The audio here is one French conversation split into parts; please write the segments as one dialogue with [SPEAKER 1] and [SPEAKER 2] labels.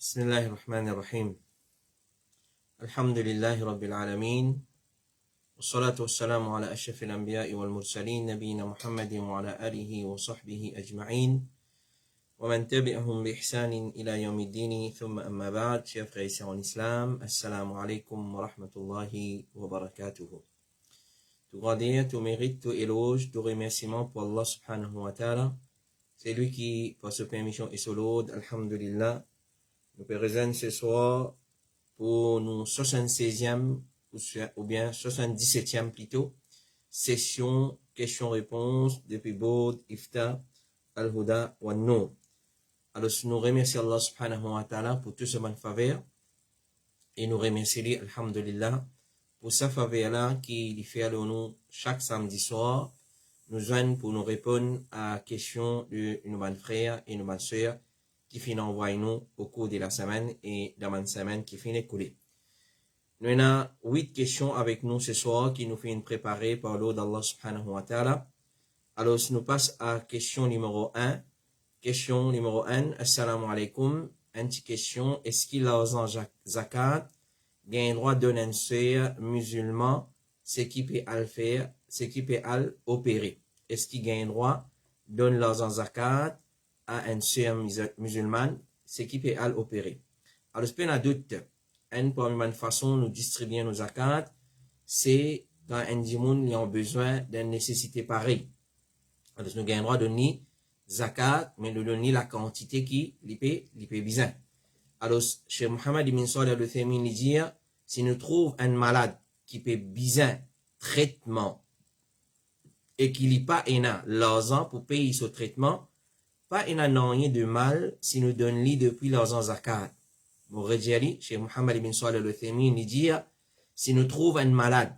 [SPEAKER 1] بسم الله الرحمن الرحيم الحمد لله رب العالمين والصلاة والسلام على أشرف الأنبياء والمرسلين نبينا محمد وعلى آله وصحبه أجمعين ومن تبعهم بإحسان إلى يوم الدين ثم أما بعد chers frères et sœurs en islam assalamu alaikum wa rahmatullahi wa barakatuh. Tout grandeur, tout mérite, tout éloge, tout remerciement pour Allah subhanahu wa ta'ala. C'est lui qui, par sa permission et son lot, alhamdulillah, nous présente ce soir pour nous 76e ou bien 77e plutôt session questions-réponses depuis Bod, Ifta, Al-Huda wa Nour. Alors nous remercions Allah subhanahu wa ta'ala pour tout ce bonne faveur et nous remercions lui, alhamdulillah, pour sa faveur-là qui fait à nous chaque samedi soir nous joignent pour nous répondre à questions de nos bonnes frères et nos bonnes sœurs qui finissent envoyer nous au cours de la semaine et dans la semaine qui finit écoulée. Nous avons 8 questions avec nous ce soir qui nous finissent préparer par l'eau d'Allah subhanahu wa ta'ala. Alors, nous passons à question numéro 1. Question numéro 1. Assalamu alaikum. Une petite question. Est-ce qu'il a l'argent zakat gagne droit de donner un sœur musulman ce qui peut à le faire, ce qui peut à l'opérer? Est-ce qu'il gagne droit de donner l'argent zakat à un sœur musulmane, ce qui peut à l'opérer? Alors, c'est pas un doute. Une façon de nous distribuer nos zakats, c'est quand un dimoun a besoin d'une nécessité pareille. Alors, nous gagnons droit de donner zakat, mais de donner la quantité qui l'épée besoin. Alors, chez Mohammed ibn Salih al-Uthaymin, il dit, si nous trouvons un malade qui peut besoin traitement et qu'il n'y a pas l'argent pour payer ce traitement, pas rien de mal si nous donnons lui depuis l'argent zakat. Mourejali, chez Mohammed ibn Salih al-Uthaymin, il dit, si nous trouvons un malade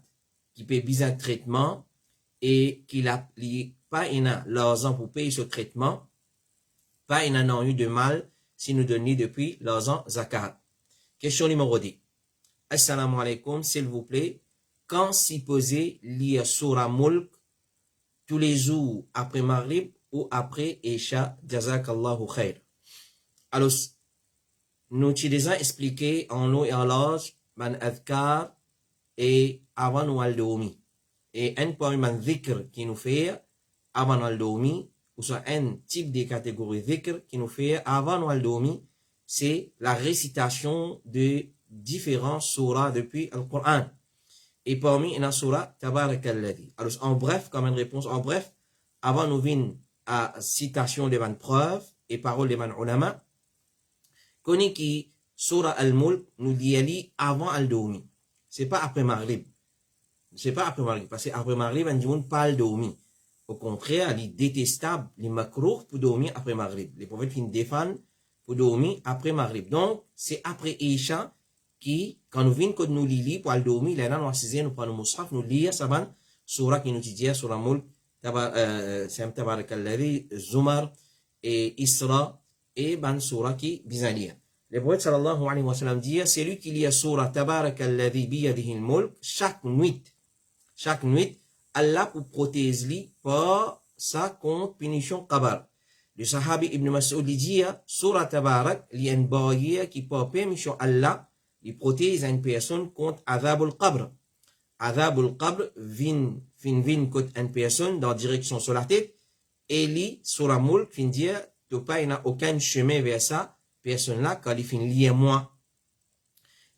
[SPEAKER 1] qui peut besoin de traitement et qu'il n'a pas l'argent pour payer ce traitement, pas rien de mal si nous donnons depuis l'argent zakat. Question numéro 2. Assalamu alaikum, s'il vous plaît, quand s'y poser lire Surah Mulk tous les jours après Maghrib ou après Isha, Jazakallahu khair. Alors, nous t'ai déjà expliqué en long et en large, man adhkar et avant nous al dormir. Et un point man dhikr qui nous fait avant nous al dormir, ou soit un type de catégorie dhikr qui nous fait avant nous al dormir, c'est la récitation de différents surahs depuis le Coran. Et parmi une surah, Tabarakalladhi. Alors, en bref, comme une réponse, en bref, avant nous venir à citation de man preuve et parole de man ulama, connaît qui surah al-Mulk nous dit avant al-dormir. C'est pas après Maghrib. C'est pas après Maghrib. Parce qu'après Maghrib, on dit pas al-dormir. Au contraire, il est détestable, les makrouh pour dormir après Maghrib. Les prophètes finissent défendent pour dormir après Maghrib. Donc, c'est après Isha qui, quand nous venons nous lire pour al-dormir, là, nous assisons, nous prenons le mushaf, nous lire ça va, surah qui nous dit, surah Mulk, c'est Tabarakalladhi, Zumar et Isra, et ban surah qui bizalia. Le prophète sallallahu alayhi wa sallam dit, c'est lui qui lit surah Tabarakalladhi biyadihi al-mulk chaque nuit, Allah pour protéger lui par sa contre punition qabar. Le sahabi Ibn Mas'ud dit, surah Tabarak, li en barrière qui par permission Allah, il protège une personne contre Azabul Qabr. Azabul Qabr vin contre une personne dans la direction sur la tête, et li surah Mulk fin dire, tu n'as aucun chemin vers ça, personne-là, quand il finit lié moi.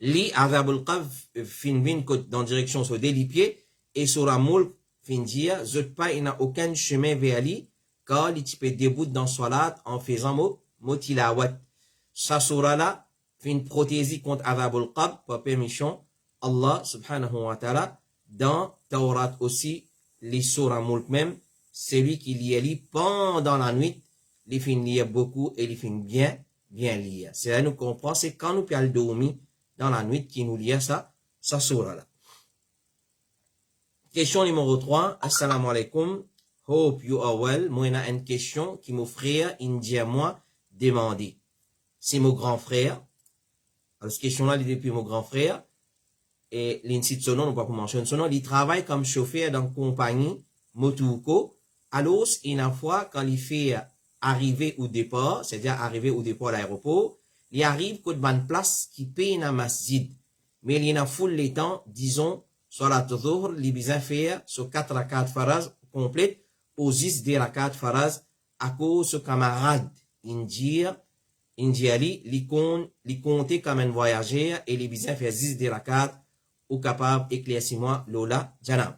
[SPEAKER 1] Li Azabul Qabr fin dans la direction sur des pieds, et surah Mulk fin dire, je n'ai aucun chemin vers lui, quand il peut debout dans salat en faisant motilawat. Sa surah-là, fin protéger contre Azabul Qabr par permission Allah subhanahu wa ta'ala. Dans Taurat aussi, les surah Mulk même, c'est lui qui lit pendant la nuit, il fin lire beaucoup et il fin bien lire. C'est là nous comprenons, c'est quand nous pouvons dormir dans la nuit qui nous lit ça surah là. Question numéro 3. Assalamu alaikum. Hope you are well. Moi, il y a une question qui mon frère, indien moi, demandé. C'est mon grand frère. Alors, cette question-là, il est depuis mon grand frère. Et l'incite son nom, on va pas mentionner son nom. Il travaille comme chauffeur dans une compagnie, Motuko. Alors, une fois, quand il fait arriver au départ, c'est-à-dire arriver au départ à l'aéroport, il arrive qu'au ban place qui paye na masjid. Mais il y a full les temps, disons, salat dhuhr, les bizarres faire, sur 4 rakat faraz complète, aux 10 des rakat faraz, à cause ce camarade, Indiali, li compte comme un voyageur, et les bizarres faire 10 des rakat, ou capable éclaircir-moi, Lola, Janab.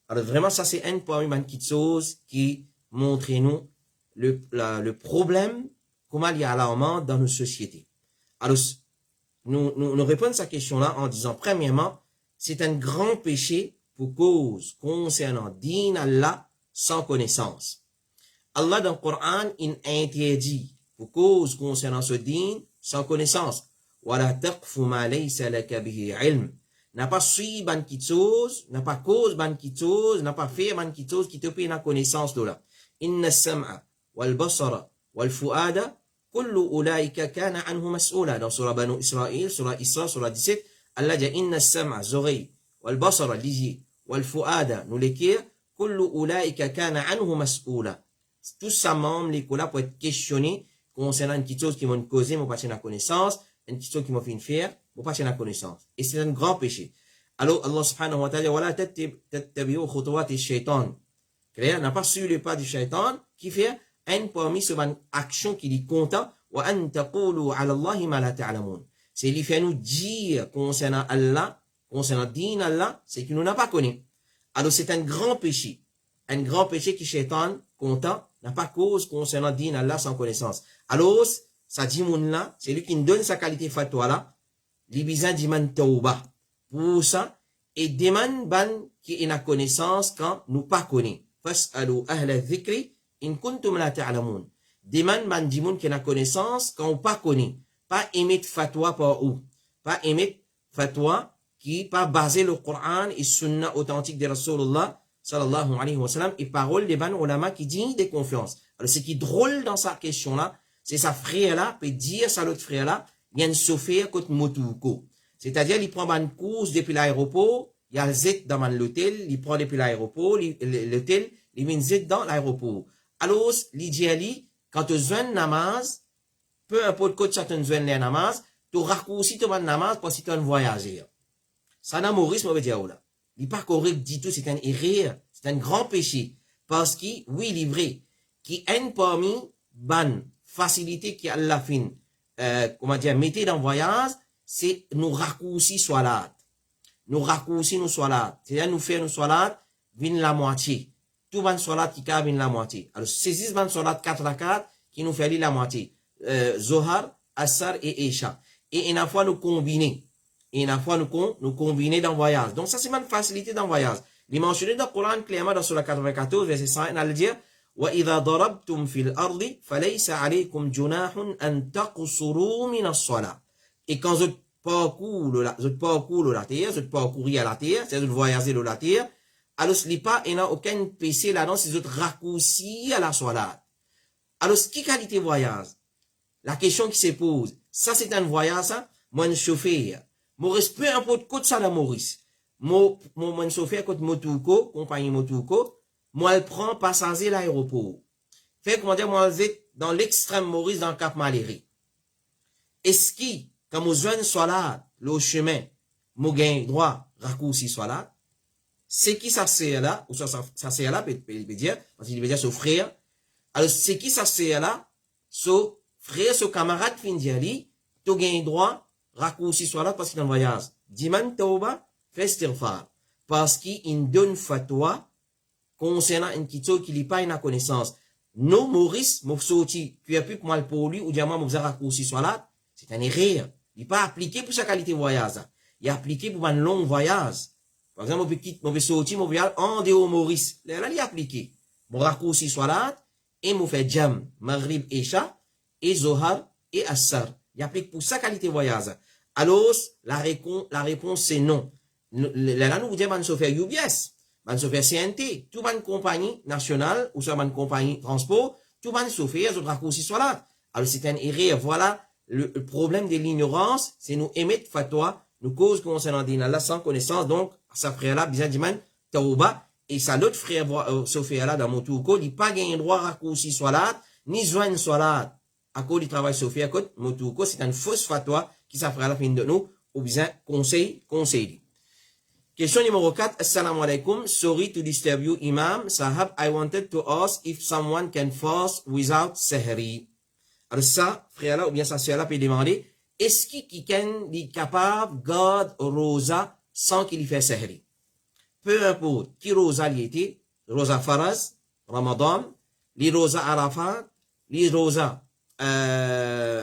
[SPEAKER 1] Alors vraiment, ça c'est un parmi les petites choses qui montrent nous le problème, comment il y a alarmant dans nos sociétés. Alors, nous répondons à cette question-là en disant, premièrement, c'est un grand péché pour cause concernant din Allah sans connaissance. Allah dans le Coran, il interdit pour cause concernant ce din sans connaissance. وَلَا تَقْفُ مَا لَيْسَ لَكَ بِهِ عِلْمٍ. N'a pas suivi ban qui chose, n'a pas cause ban qui chose, n'a pas fait ban qui chose qui te paye la connaissance de là. Inna as-sam'a wal basara wal fu'ada kullu ulaika kana anhu mas'ula. Dans surah Banu Israël, surah Isra, surah 17, Allah dit inna as-sam'a, oreilles, wal basara, les yeux, wal fu'ada, nous les cœurs, kullu ulaika kana anhu mas'ula. Tout ça membre les colas pour être questionné concernant une petite chose qui m'ont causé, m'ont pas la connaissance, une petite chose qui m'ont fait une faire, m'ont pas la connaissance. Et c'est un grand péché. Alors, Allah subhanahu wa ta'ala, wala tattabi'u khutuwati shaitan. Claire, n'a pas suivi le pas du shaitan, qui fait un parmi ce action qui dit content, wa an taqulu ala Allahi ma la ta'lamun. C'est lui fait nous dire concernant Allah, concernant din Allah, c'est qu'il nous n'a pas connu. Alors, c'est un grand péché. Un grand péché qui shaitan, content, n'a pas cause concernant din Allah sans connaissance. Alors, ça dit moun là, c'est lui qui nous donne sa qualité fatwa là, l'ibizan dit man tauba. Pour ça, et demande ban qui est la connaissance quand nous pas connaît. Fas'alu ahla dhikri in kuntum la ta'lamun. Demande ban dit moun qui est la connaissance quand on pas connaît. Pas émettre fatwa par où. Pas émettre fatwa qui pas basé le Coran et sunna authentique de Rasulullah sallallahu alayhi wa sallam et parole des ban ulama qui dit des confiances. Alors, ce qui est drôle dans sa question là, c'est sa frère là, peut dire ça l'autre frère là, il y a une souffrir contre Motouko. C'est-à-dire, il prend une course depuis l'aéroport, il y a le Z dans l'hôtel, il prend depuis l'aéroport, l'hôtel, il met un Z dans l'aéroport. Alors, il dit, quand tu zoues namaz, peu importe quand tu zoues les namaz, tu raccourcis ton namaz parce que tu es un voyageur. Ça n'a Maurice, mauvais dire là. Il n'est pas correct du tout, c'est un erreur, c'est un grand péché. Parce que, oui, il est vrai, qui est parmi ban facilité qui Allah fin, comment dire, mettez dans le voyage, c'est nous raccourcis salat. Nous raccourcis nos salat. C'est-à-dire nous faire nos salat, vin la moitié. Tout van salat qui vient la moitié. Alors, c'est 6 van salat 4 à 4 qui nous fait la moitié. Zohar, Assar et Isha. Et une fois nous combiner. Et une fois nous combiner dans le voyage. Donc, ça, c'est une facilité dans le voyage. Il est mentionné dans le Coran clairement dans Surah 94, verset 100, il dit, وَإِذَا ضَرَبْتُمْ فِي الْأَرْضِ فَلَيْسَ عَلَيْكُمْ جُنَاحٌ أَن تَقْصُرُوا مِنَ الصَّلَاةِ. Et quand vous parcourez la terre, vous parcourez à la terre, c'est-à-dire vous voyagez dans la terre, alors il n'y a aucun péché là-dedans, c'est vous raccourcis à la salat. Alors, qui qualité voyage? La question qui se pose, ça c'est un voyage, ça? Moi, un chauffeur. Maurice, peu importe quoi ça dans Maurice. Moi, un chauffeur, quand Motouko, compagnie Motouko, moi, elle prend passager l'aéroport. Fait, comment dire, moi, elle dans l'extrême Maurice, dans le Cap Maléry. Est-ce que, quand mon jeune soit là, le chemin, mon gain droit, raccourci soit là, c'est qui ça sert là, ou ça sert là, peut dire, parce qu'il veut dire, son frère. Alors, c'est qui ça sert là, son frère, son camarade, fin d'y tu gain droit, raccourci soit là, parce qu'il est en voyage. Diman tauba, fais istighfar. Parce qu'il donne fatwa, concernant une petite chose qui n'est pas une connaissance. Non, Maurice, mon sorti, tu as plus que moi pour lui, ou diamant, mon raccourci soit là, c'est un erreur. Il n'est pas appliqué pour sa qualité voyage. Il est appliqué pour un long voyage. Par exemple, mon sorti, mon voyage, en dehors Maurice. Là, il est appliqué. Mon raccourci soit là, et mon fait jam, Maghrib et Isha, et Zohar, et Assar. Il applique pour sa qualité voyage. Alors, la réponse, c'est non. Là, nous vous disons, on fait UBS. Man se fait CNT, tout une compagnie nationale, ou soit une compagnie transport, tout van se fait, les autres raccourcis soit là. Alors c'est un erreur, voilà, le problème de l'ignorance, c'est nous émettre fatwa, nous cause concernant din Allah sans connaissance, donc, sa frère là, bizarre diman, taouba, et sa l'autre frère, se fait là, dans mon tour, il pas gagné droit raccourci soit là, ni joindre soit là, à cause du travail Sophie, à cause Motouko, c'est une fausse fatwa qui s'affrère à la fin de nous, ou bien conseil. Question numéro 4. Assalamu alaikum. Sorry to disturb you, Imam. Sahab, I wanted to ask if someone can fast without sahri. Alors ça, frère là, ou bien sa sœur là peut demander, est-ce qu'il est capable de garder rosa sans qu'il y fait sahri? Peu importe qui rosa il était, rosa faraz, Ramadan, les rosa Arafat, les rosa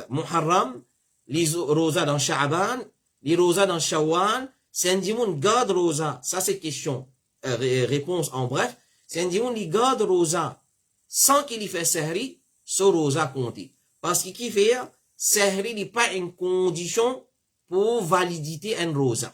[SPEAKER 1] Muharram, les rosa dans Sha'ban, les rosa dans Shawwal, c'est un dimoun garde rosa. Ça c'est question, réponse en bref. C'est un dimoun qui garde rosa sans qu'il y fait sahri, ce rosa compté. Parce qu'il fait sahri n'est pas une condition pour validité un rosa.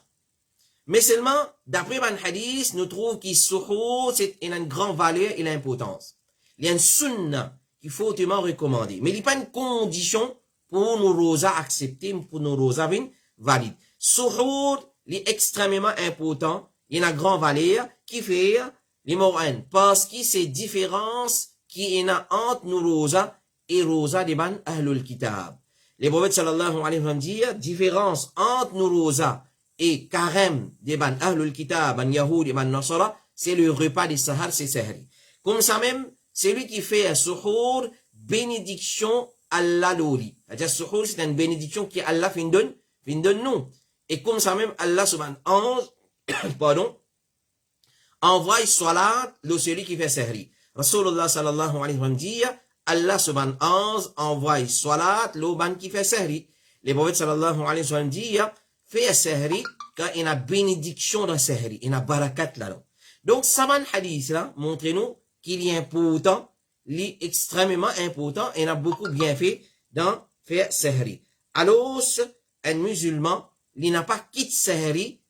[SPEAKER 1] Mais seulement, d'après un hadith, nous trouvons que suhour, c'est une grande valeur et l'importance. Il y a une sunna qu'il faut hautement recommander. Mais il n'y a pas une condition pour nos rosas accepter, pour nos rosas valides. Suhour, il est extrêmement important. Il y a une grande valeur qui fait les moraines. Parce que c'est différence qui est entre nos rosas et rosas des ban ahlul kitab. Les prophètes sallallahu alayhi wa sallam disent, différence entre nos rosas et carême des ban ahlul kitab, ban yahoud et ban nasara, c'est le repas des sahar, c'est sahri. Comme ça même, c'est lui qui fait un suhour, bénédiction Allah l'oli. C'est-à-dire, suhour, c'est une bénédiction qui Allah fin donne nous. Et comme ça même, Allah subhanahu pardon, envoie salat, le celui qui fait sahri. Rasulullah sallallahu alayhi wa sallam dit, Allah subhanahu envoie salat, le ban qui fait sahri. Les prophètes sallallahu alayhi wa sallam dit, fait sahri, car il y a bénédiction dans sahri, il y a barakat là-dedans. Donc, ça man hadith là, montrez-nous qu'il est important, il est extrêmement important, et il y a beaucoup bien fait dans faire sahri. Alors, un musulman, il n'a pas quitté sahri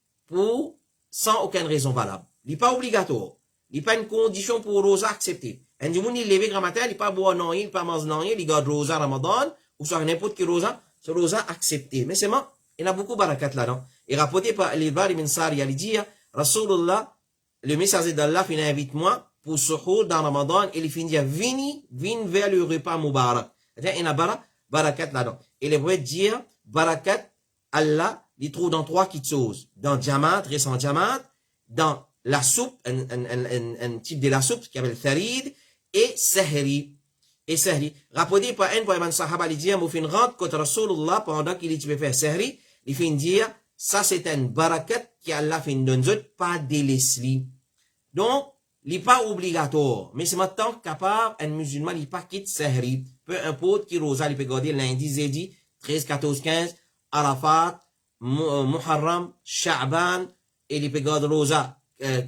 [SPEAKER 1] sans aucune raison valable. Il n'est pas obligatoire. Il n'est pas une condition pour rosa accepter. Un du monde, il lève grand matin, il n'est pas boire non, il n'est pas manger non, il garde rosa Ramadan, ou soit n'importe quel rosa, c'est rosa accepté. Mais c'est bon, il y a beaucoup de barakat là-dedans. Et rapporté par l'Ibar ibn Sari, il dit, Rasulullah, le messager d'Allah, il invite moi pour suhour dans Ramadan, et il finit dire, viens vers le repas Mubarak. C'est-à-dire, il y a barakat là-dedans. Et les prophètes disent, barakat, Allah, il trouve dans trois choses. Dans Jamaat, récent Jamaat, dans la soupe, un type de la soupe qui s'appelle Tharid, et Sahri. Et Sahri. Rapporté par un sahaba, il dit, il rentre contre Rasulullah pendant qu'il est faire Sahri, il finit dire, ça c'est un barakat qui Allah fait donne pas délaissé. Donc, il n'est pas obligatoire. Mais c'est maintenant capable, un musulman, il pas quitte Sahri. Peu importe qui rosa, il peut garder lundi, jeudi, 13, 14, 15, Arafat, Muharram, Sha'ban, et il peut garder rosa,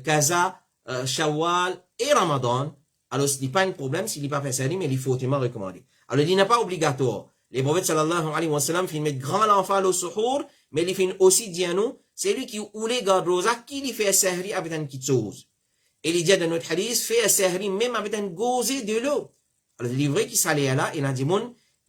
[SPEAKER 1] Kaza, Shawwal et Ramadan. Alors, ce n'est pas un problème s'il n'est pas fait Sahri, mais il faut hautement recommander. Alors, il n'est pas obligatoire. Les prophètes sallallahu alayhi wa sallam finissent mettre grand l'enfant au suhour, mais il finit aussi dire nous, c'est lui qui ou les garde rosa, qui lui fait Sahri avec une petite chose. Et il dit dans notre hadith, fait Sahri même avec un gosé de l'eau. Alors, il est vrai qu'il s'allait là, il a dit,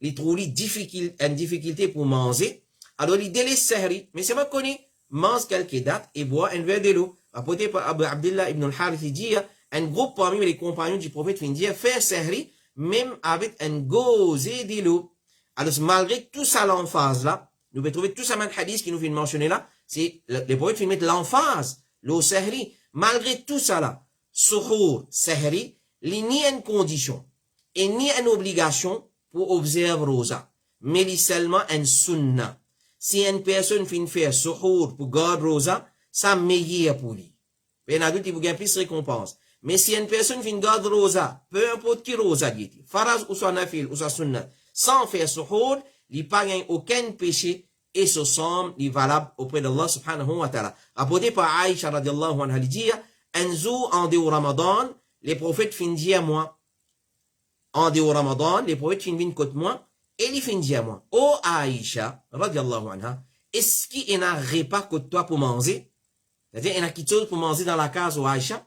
[SPEAKER 1] il trouve une difficulté pour manger. Alors, il délaisse Sahri. Mais c'est pas connu. Mange quelques dates et boit un verre de l'eau. Rapporté par Abu Abdullah ibn al-Harith, il dit, un groupe parmi les compagnons du prophète finit dire, faire Sahri, même avec un gosé de l'eau. Alors, malgré tout ça, l'emphase là, nous pouvons trouver tout ça, un hadith qui nous fait mentionner là, c'est, les prophètes finissent mettre l'emphase, l'eau Sahri. Malgré tout ça là, suhour, Sahri, il n'y a une condition, et ni une obligation pour observer rosa, mais il seulement un sunna. Si une personne finit faire suhour pour garder rosa, ça meilleur pour lui. Et un adulte, il vous gagne plus de récompense. Mais si une personne finit garder rosa, peu importe qui rosa dit, faraz ou soit nafil ou soit sunna, sans faire suhour, il pas gagne aucun péché, et ce somme est valable auprès d'Allah subhanahu wa ta'ala. Rapporté par Aïcha radiallahu anha, il dit, un jour en dehors Ramadan, les prophètes finissent dire moi, en dehors Ramadan, les prophètes finissent côté moi, et ils finissent dire moi, oh Aïcha radiallahu anha, est-ce qu'il y a un repas côté toi pour manger? C'est-à-dire, il y a quelque chose pour manger dans la case ou Aïcha?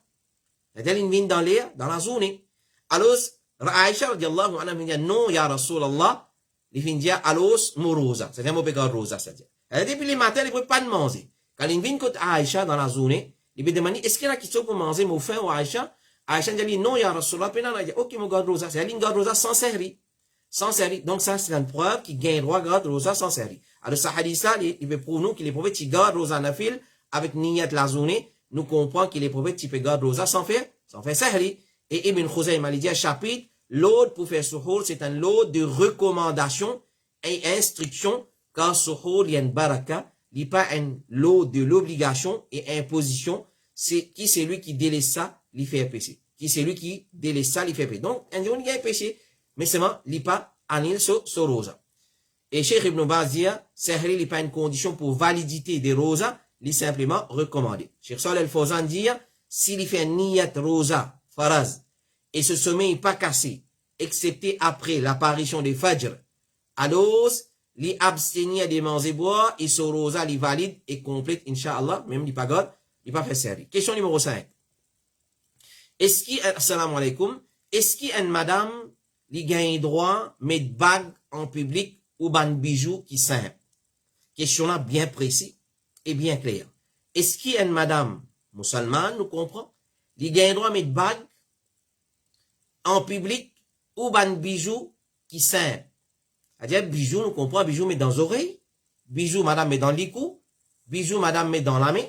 [SPEAKER 1] C'est-à-dire, il vient dans l'air, dans la journée. Alors, Aïcha radiallahu anha, il dit, non, ya Rasulallah, il finit dire, alors, morosa. C'est-à-dire, mon pécard rosa, c'est-à-dire. Depuis le matin, il ne peut pas manger. Quand il vient côté Aïcha dans la journée, il peut demander, est-ce qu'il y a quelque chose pour manger, mon frère ou Aïcha? Aïcha dit, non, ya Rasulallah, il dit, ok, mon garde rosa. C'est-à-dire, il garde rosa sans sahri. sans servir. Donc ça, c'est une preuve qu'il gagne droit garde rosa sans servir. Alors, ce hadith-là, il veut prouver nous que les prophètes qui gardent rosa nafil avec niyat la journée, nous comprenons que les prophètes qui peuvent garder rosa sans faire sahri. Et Ibn Khuzaym il dit un chapitre, l'autre pour faire suhour, c'est un lot de recommandations et instructions, car suhour, il y a une baraka, il n'y a pas un lot de l'obligation et imposition, c'est qui c'est lui qui délaisse ça, il fait péché. Qui c'est lui qui délaisse ça, il fait péché. Donc, un jour, il y a un péché, mais seulement, il n'y a pas anil sur rosa. Et Cheikh Ibn Baz dit, sahri, il n'y a pas une condition pour validité des rosas, il est simplement recommandé. Cheikh Salih Al-Fawzan dit, s'il fait un niyat rosa, faraz, et ce sommeil n'est pas cassé, excepté après l'apparition des fajr, alors, li abstenir des manger boire, et ce rosa, li valide et complète, Inch'Allah, même li pas god, li pas fait servir. Question numéro 5. Est-ce qu'il, assalamu alaikum, est-ce qu'il y a une madame, li gagne droit, mettre bague en public, ou ban bijoux qui simple? Question là bien précis et bien claire. Est-ce qu'il y a une madame musulmane, nous comprenons, li gagne droit, mettre bague en public, ou ban bijoux qui simple? C'est-à-dire, bijoux, nous comprenons, bijoux met dans les oreilles, bijoux, madame met dans les coups, bijoux, madame met dans la main,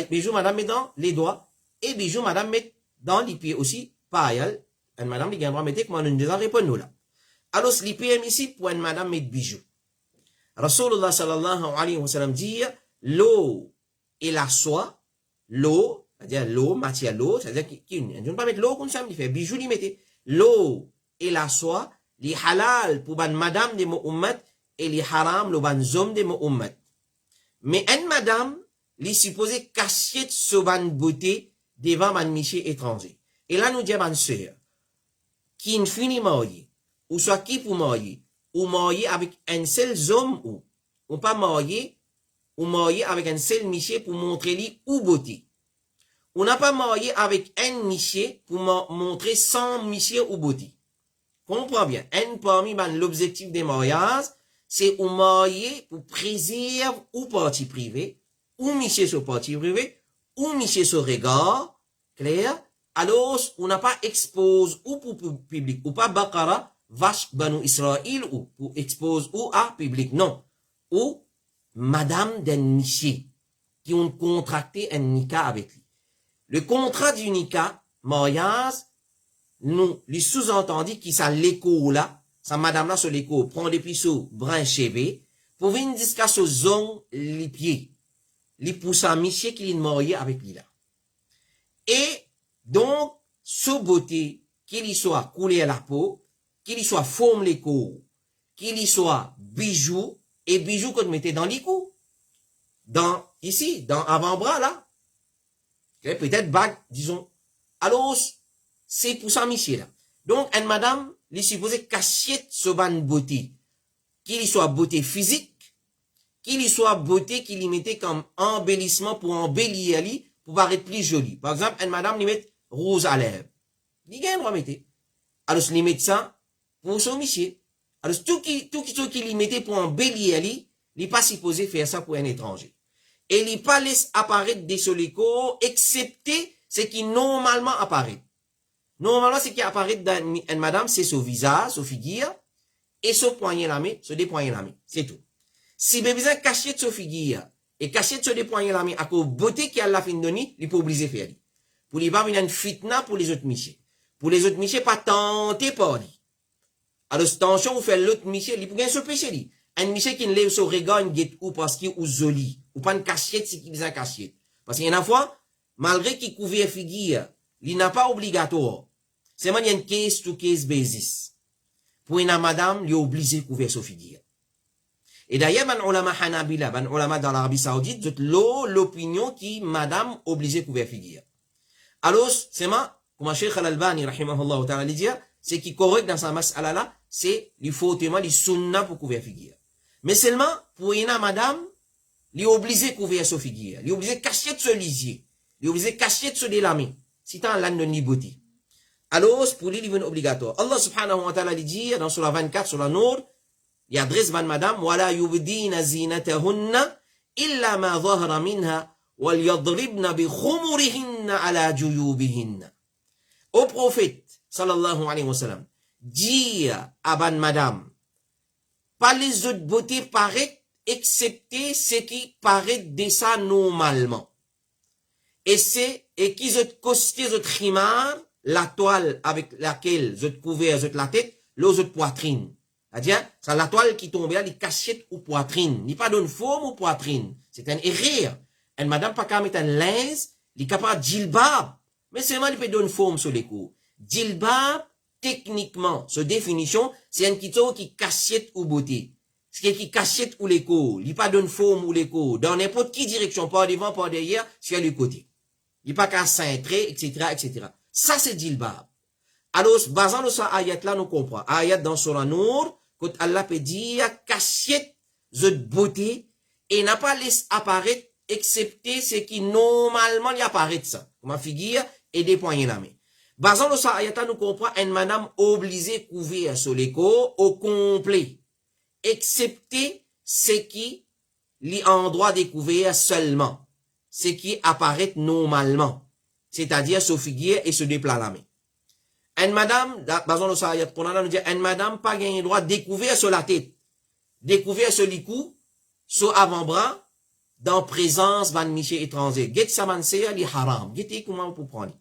[SPEAKER 1] bijoux, madame met dans les doigts, et bijoux, madame met dans les pieds aussi, pareil, une madame, qui a droit à mettre, comment nous disons, répondons là. Alors, les pieds ici, pour une madame met bijoux. Rasulullah sallallahu alayhi wa sallam dit, l'eau et la soie, l'eau, c'est-à-dire l'eau, matière l'eau, c'est-à-dire qu'il ne peut pas mettre l'eau comme ça, il fait bijoux, il mette l'eau et la soie, li halal pour ban madame de Muhammad et li haram le ban zom de Muhammad. Mais une madame, li supposé cacher ce ban beauté devant ban miché étranger. Et là, nous disons ban sœur, qui ne finit marié, ou soit qui pour marier, ou marié avec un seul homme ou pas marié, ou marié avec un seul miché pour montrer lui ou beauté. On n'a pas marié avec un miché pour montrer sans miché ou beauté. Comprends bien. Un parmi l'objectif des mariages, c'est ou marier pour préserver ou partie privée, ou micher sur partie privée, ou micher sur regard, clair. Alors, on n'a pas expose ou pour public, ou pas Baqara, vache Banu Israël, ou pour expose ou à public, non. Ou madame d'un miché, qui ont contracté un nika avec lui. Le contrat du nika, mariage, nous, les sous-entendus qui ça l'écho là, ça madame là sur l'écho, prend des pisseaux brun chevé, pour venir jusqu'à ce zone, les pieds, les poussent à miché qui est marié avec lui là. Et, donc, ce beauté, qu'il y soit coulé à la peau, qu'il y soit forme l'écho, qu'il y soit bijoux, et bijoux qu'on mettait dans les coups. Dans, ici, dans avant-bras là. Peut-être bague, disons. Alors, c'est pour ça, monsieur, là. Donc, une madame, il est supposé cacher ce ban beauté. Qu'il y soit beauté physique, qu'il y soit beauté qu'il y mettait comme embellissement pour embellir lui, pour paraître plus joli. Par exemple, une madame, il met rose à lèvres. Il y a un droit à mettre. Alors, il met ça pour son monsieur. Alors, tout qui lui mettait pour embellir lui, il n'est pas supposé faire ça pour un étranger. Et il n'est pas laissé apparaître des solicos, excepté ce qui normalement apparaît. Normalement, ce qui apparaît dans une madame, c'est son visage, son figure, et son poignet la main, son dépoignet la main. C'est tout. Si vous besoin cacher de son figure, et cacher de son dépoignet la main, à cause de la beauté qu'il a la fin de nuit, il peut obliger faire. Pour lui, il y a une fitna pour les autres michés. Pour les autres michés, pas tenter par lui. Alors, attention, vous faites l'autre miché, il peut gagner ce péché, lui. Un miché qui ne lève son regard, il guette ou parce qu'il est joli. Ou pas une cachette, c'est qu'il a une cachette. Parce qu'il y a une fois, malgré qu'il couvre la figure, il n'a pas obligatoire. C'est il y a une case to case basis. Pour une madame, il est obligé de couvrir sa figure. Et d'ailleurs, ban ulama Hanabila, ban ulama dans l'Arabie Saoudite, c'est l'opinion qui madame obligé de couvrir figure. Alors, c'est comme Cheikh Al-Albani, rahimahullah ta'ala, dit, c'est qui correct dans sa mas'ala là, c'est, il faut tellement les sunna pour couvrir figure. Mais seulement, pour une madame, il est obligé de couvrir sa figure. Il est obligé de cacher de ce lisier. Il est obligé de cacher de ce délamé. Si t'as un land de liberté. Alors, pour lui, il est obligatoire. Allah subhanahu wa ta'ala dit, dans surah 24, surah Nour, il adresse van madame, وَلَا يُبْدِينَ زِينَتَهُنَّ إِلَّا مَا ظَهْرَ مِنْهَا وَلْيَضْرِبْنَ بِخُمُرِهِنَّ عَلَى جُيُوبِهِنَّ. Au prophète, sallallahu alayhi wa sallam, dire à ban madame, pas les autres beautés paraît, excepté ce qui paraît de ça normalement. Et qu'ils ont costé autres khimar, la toile avec laquelle vous couvert la tête, l'autre poitrine. C'est-à-dire, c'est la toile qui tombe là, les cachettes ou poitrine. Il pas donne forme ou poitrine. C'est un erreur. Et madame pas qu'à mettre un linge, il est capable de djilbab. Mais seulement il peut donner forme sur les coups. Djilbab, techniquement, sa définition, c'est un kito qui cachette ou beauté. C'est qui cachette ou les coups. Il pas donne forme ou les coups. Dans n'importe qui direction, par devant, par derrière, sur le côté. Il pas qu'à cintrer, etc., etc. Ça, c'est djilbab. Alors, basant sur cette ayat-là, nous comprenons. Ayat dans Surah Nour, quand Allah peut dire, cachette, de beauté, et n'a pas laissé apparaître, excepté ce qui normalement y apparaît ça. Comme figure et des poignées la main. Basant sur cette ayat-là, nous comprenons, une madame obligée couvrir sur l'écho au complet, excepté ce qui est en droit de couvrir seulement. Ce qui apparaît normalement, c'est-à-dire se figure et se déploie la main. Une madame, basons le sayat qu'on a nous dit, une madame pas gagné droit de découvrir sur la tête, découvrir sur les coups, sur avant-bras, dans présence d'un monsieur étranger. Get sa manseya li haram. Get comment pour prendre.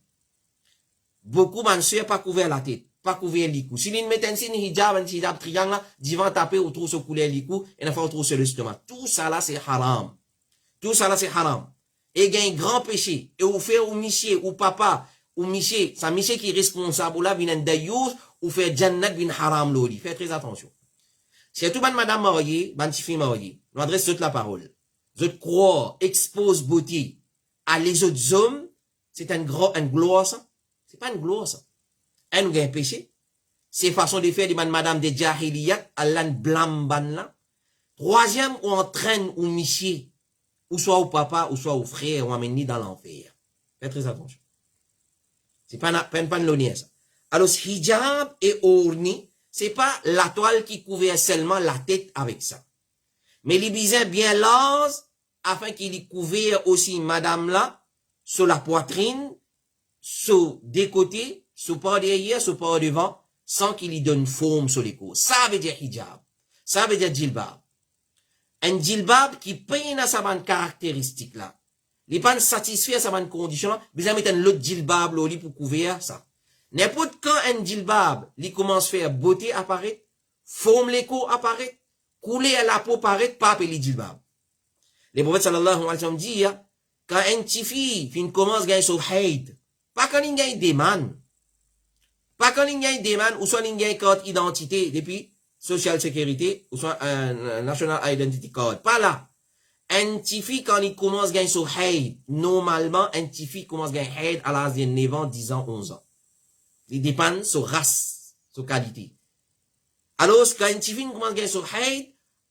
[SPEAKER 1] Beaucoup manseya pas couvert la tête, pas couvert les coups. Si l'une met un signe hijab, un hijab triangle, divan taper autour se couler les coups, et n'a pas autour sur le stomac. Tout ça là c'est haram. Tout ça là c'est haram. Et il y a un grand péché. Et vous faites au monsieur, ou papa, ou monsieur, c'est monsieur qui est responsable, là, vient d'ailleurs, ou fait jannat, vient haram, loli. Faites très attention. C'est tout, madame mariée, fille mariée. Nous adresse toute la parole. Je crois, expose beauté à les autres hommes, c'est une gloire, ça. C'est pas une gloire, ça. Un, nous a un péché. C'est façon de faire de madame de jahiliyat, Allah blâme ban là. Troisième, on entraîne ou monsieur, ou soit au papa, ou soit au frère, on amène dans l'enfer. Faites très attention. C'est pas une lonière, ça. Alors, hijab et orni, c'est pas la toile qui couvrait seulement la tête avec ça. Mais les bisins bien larges, afin qu'il y couvre aussi madame là, sur la poitrine, sur des côtés, sur par derrière, sur par devant, sans qu'il y donne forme sur les coups. Ça veut dire hijab. Ça veut dire djilbab. Un djilbab qui peine à sa bonne caractéristique là. Il n'est pas satisfait à sa bonne condition là, mais il met un autre djilbab là pour couvrir ça. N'importe quand un djilbab, il commence à faire beauté apparaître, forme l'écho apparaître, couler à la peau apparaître, pas appeler djilbab. Le prophète sallallahu alayhi wa sallam dit, quand un petit fille commence à gagner son haïd, pas quand il gagne des man, pas quand il gagne des man, ou soit il gagne carte identité depuis Social Security, ou soit un National Identity Card. Pas là. Un petit fille, quand il commence à gagner son haid, normalement, un petit fille commence à gagner haid à l'âge de 9 ans, 10 ans, 11 ans. Il dépend de sa race, sa qualité. Alors, quand un petit fille commence à gagner son haid,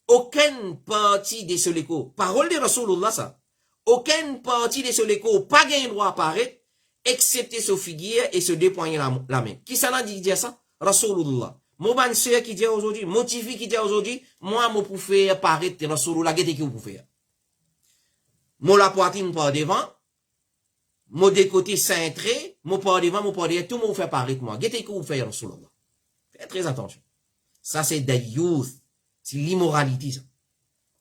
[SPEAKER 1] aucune partie de ce léco, parole de Rasulullah, ça, aucune partie de ce léco, pas gagné droit à apparaître, excepté sa figure et se déployer la main. Qui s'en a dit dire ça? Rasulullah. Mon ban sœur qui dit aujourd'hui, mon petit fille qui dit aujourd'hui, moi, moi, pour faire paraître Rasulullah, qu'est-ce que vous pouvez faire? Moi, la poitrine par devant, moi, des côtés cintrés, moi, par devant, moi, par derrière, tout le monde fait paraître moi. Qu'est-ce que vous faites, Rasulullah? Faites très attention. Ça, c'est the youth. C'est l'immoralité, ça.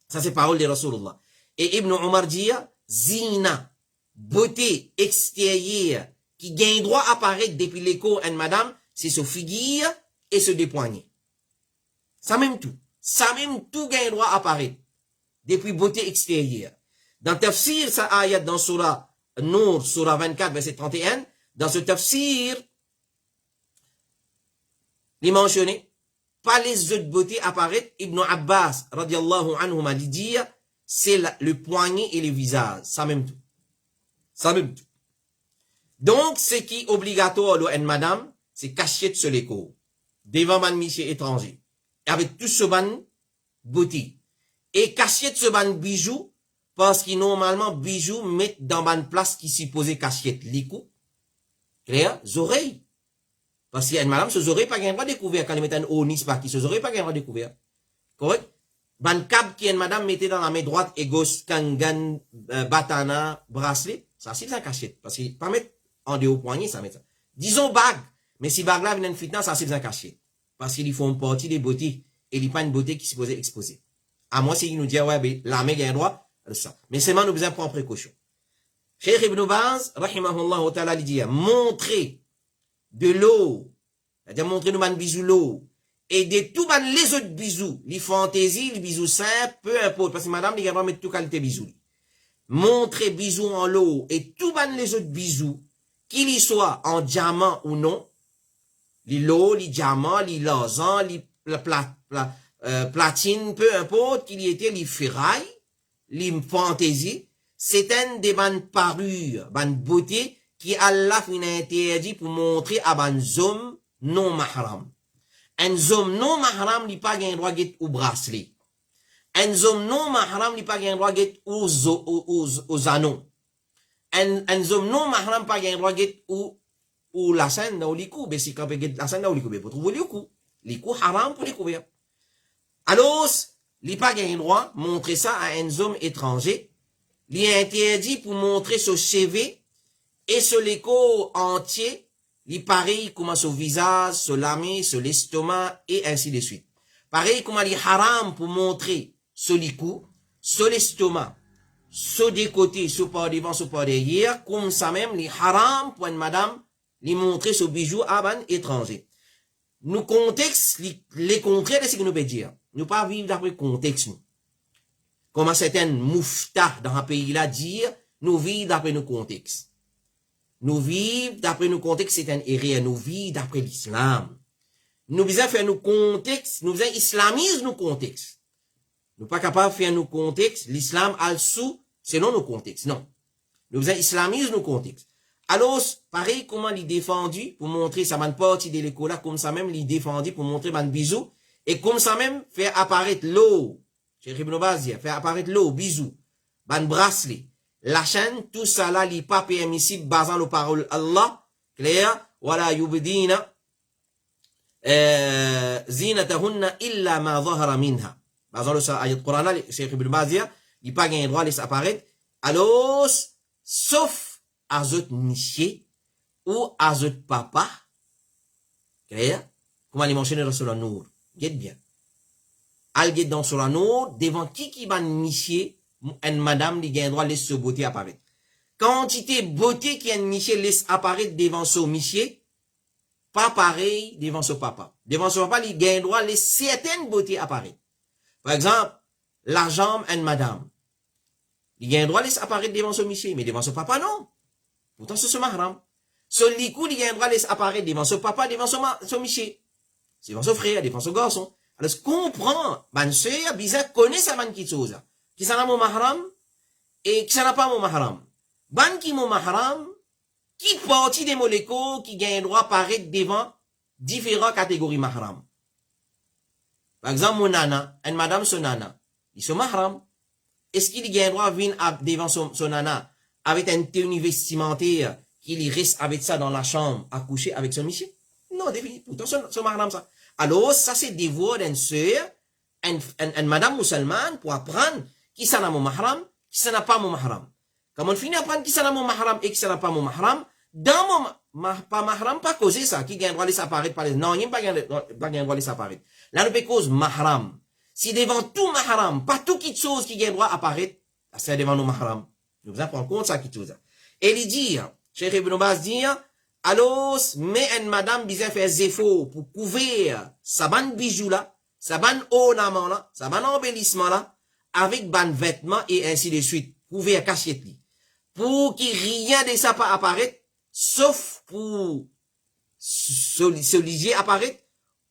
[SPEAKER 1] Ça, c'est parole de Rasulullah. Et Ibn Omar dit, zina, beauté extérieure, qui gagne droit à apparaître depuis l'écho, and madame, c'est ce figure, et se dépoigner. Ça même tout. Ça même tout gagne droit à apparaître. Depuis beauté extérieure. Dans tafsir, ça ayat dans Surah Nour, Surah 24, verset 31, dans ce tafsir, il mentionné, pas les autres beautés apparaître, Ibn Abbas, radiallahu anhu, m'a dit, c'est le poignet et le visage. Ça même tout. Ça même tout. Donc, ce qui est obligatoire, madame, c'est cacher sur les cours. Devant man monsieur étranger. Avec tout ce ban beauté. Et cacher ce ban bijou, parce que normalement, bijoux mettent dans ban place qui supposait cachette. Les coups. Clair? Oreilles. Parce qu'il y a une madame, ses oreilles pas gain droit découvert quand ils mettent un onis pas qui ses oreilles pas gain droit découvert. Correct? Ban câble qui est une madame mettait dans la main droite et gauche, kangan, batana, bracelet. Ça, c'est un cachette. Parce que pas mettre en dehors poignet, ça met ça. Disons bague. Mais si bague là vient une fitness, ça, c'est un cachette. parce qu'ils font partie des beautés, et ils pas une beauté qui s'est posée exposer. À moi, c'est qu'ils nous disent, ouais, ben, l'armée gagne droit, ça. Mais seulement, nous besoin prendre précaution. Cheikh Ibn Baz, rahimahullah ta'ala, il dit, montrer de l'eau, c'est-à-dire montrer nous un bisou l'eau, et de tout les autres bisous, les fantaisies, les bisous simples, peu importe, parce que madame, il y a pas mettre tout qualité bisous. Montrer bisous en l'eau, et tout les autres bisous, qu'il y soit en diamant ou non, les lots, les diamants, les losanges, les platine, peu importe, qu'il y était les ferrailles, les fantaisies, c'est un des bonnes parures, bonne beauté, qui Allah fin interdit pour montrer à ban homme non mahram. Un homme non mahram n'est pas gain droit get au bracelet. Un homme non mahram n'est pas gain droit get aux anneaux. Un homme non mahram pas gain droit get ou la scène dans le cou, mais si quand get la scène dans le cou, mais pour trouver le cou. Les coups haram pour les couvrir. Alors, il pas gain droit montrer ça à un homme étranger. Il est interdit pour montrer ce CV et ce l'écho entier. Il pareil comme sur visage, sur l'ami, sur l'estomac et ainsi de suite. Pareil comme il haram pour montrer sur l'écho, sur l'estomac, sur des côtés, sur par devant, sur par derrière, comme ça même, il haram pour une madame, lui montrer ce bijou à un étranger. Nous contexte, les contraires de ce que nous peut dire. Nous pas vivre d'après contexte, nous. Comment certains mouftas dans un pays là dire, nous vivons d'après nos contextes. Nous vivons d'après nos contextes, c'est un erreur. Nous vivons d'après l'islam. Nous besoin faire nos contextes, nous besoin islamiser nos contextes. Nous pas capables de faire nos contextes, l'islam al sous, selon nos contextes. Non. Nous besoin islamiser nos contextes. Alors, pareil, comment il défendu pour montrer sa man partie de l'école là, comme ça même, il défendu pour montrer man bisou, et comme ça même, faire apparaître l'eau. Cheikh Ibn Baz dit, faire apparaître l'eau, bisou, man bracelet, la chaîne, tout ça là, il pas permissible, basant les paroles Allah, clair, voilà, yubdina, zinatahunna illa ma zahara minha. Basant le ayat Coran là, Cheikh Ibn Baz dit, il pas gain droit, laisse apparaître, alors, sauf, azot monsieur ou azot papa, clair? Comment les mentionner dans Surah Nour? Get bien. Al get dans Surah Nour, devant qui ban monsieur, une madame, li gain droit laisse ce beauté apparaître. Quantité beauté qui un monsieur laisse apparaître devant ce monsieur, pas pareil devant ce papa. Devant ce papa, li gain droit laisse certaines beautés apparaître. Par exemple, la jambe une madame. Il gain droit laisse apparaître devant ce monsieur, mais devant ce papa, non. Pourtant, c'est ce mahram. Ce likou, il y a un droit de laisser apparaître devant ce papa, devant ce monsieur. Devant ce frère, devant ce garçon. Alors, je comprends. Man sœur, bizarre, connaît sa man qui chose. Qui s'en a mon mahram, et qui s'en a pas mon mahram. Ban qui mon mahram, qui partie des molécules qui gagne droit apparaître devant différentes catégories mahram. Par exemple, mon nana, une madame son nana, il se mahram. Est-ce qu'il gagne droit à venir devant son nana? Avec un tenue vestimentaire, qu'il reste avec ça dans la chambre, à coucher avec son monsieur? Non, définitivement. Pourtant, son mahram, ça. Alors, ça, c'est des voix d'une sœur, une madame musulmane, pour apprendre qui s'en a mon mahram, qui s'en a pas mon mahram. Quand on finit d'apprendre qui s'en a mon mahram et qui s'en a pas mon mahram, dans mon pas mahram, pas causer ça, qui gagne droit de s'apparaître par les, non, il n'y a pas gagne droit de s'apparaître. Là, nous peut cause mahram. Si devant tout mahram, pas tout qui chose qui gagne droit apparaître, c'est devant nos mahram. Nous vous apprenons compte ça qui tout ça. Et il dit, Cheikh Ibn Baz dit, alors, mais une madame bizarre fait effort pour couvrir sa bonne bijou là, sa bonne ornement là, sa bonne embellissement là, avec bonne vêtements et ainsi de suite, couvrir cachette li. Pour qu'il rien de ça pas apparaître, sauf pour se liger apparaître,